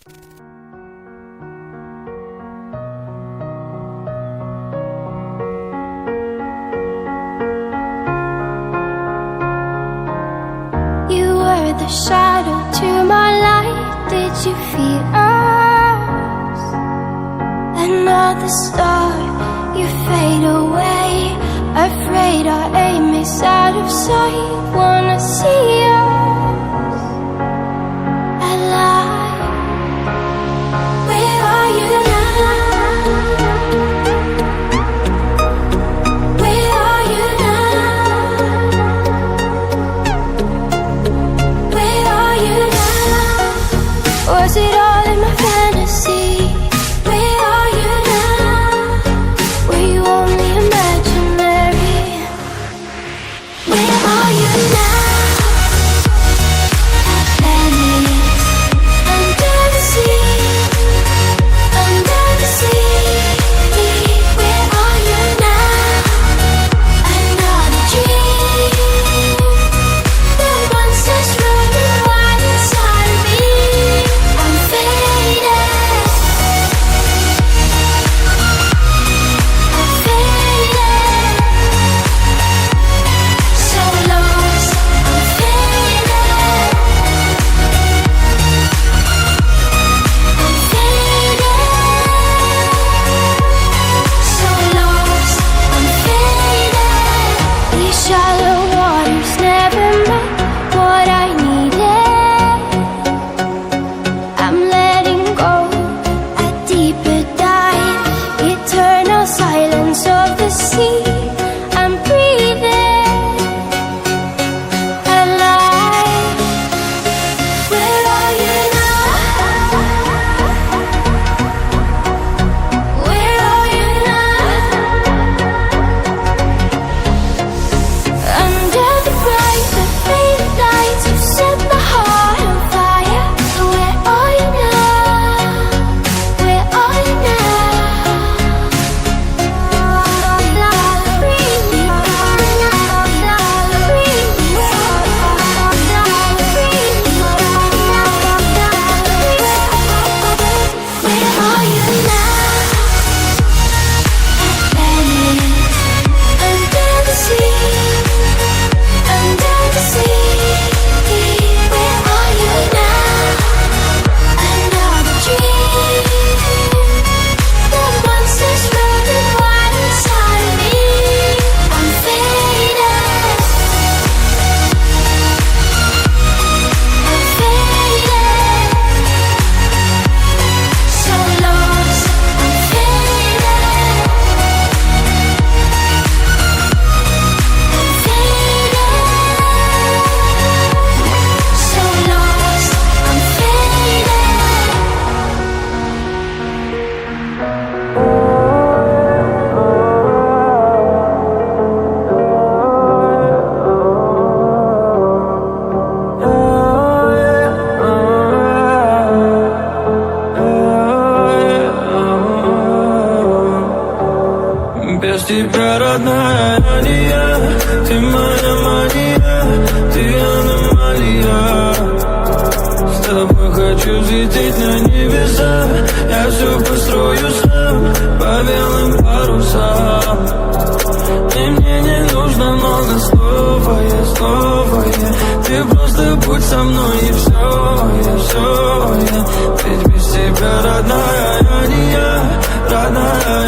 The shadow to my light, did you feel us? Another star, you fade away. Afraid our aim is out of sight. Wanna see us alive. Where are you now? Where are you now? Was it all in my fantasy? Where are you now? Were you only imaginary? Where are you now? Venice, under the sea, under the sea. Where are you now? Another dream. The monsters running wild inside of me. тебя, родная, не я. Ты моя мания, ты аномалия. С тобой хочу взлететь на небеса. Я все построю сам по белым парусам. И мне не нужно много слов, а я снова я. Ты просто будь со мной и все я. Ведь без тебя, родная, я не я, родная.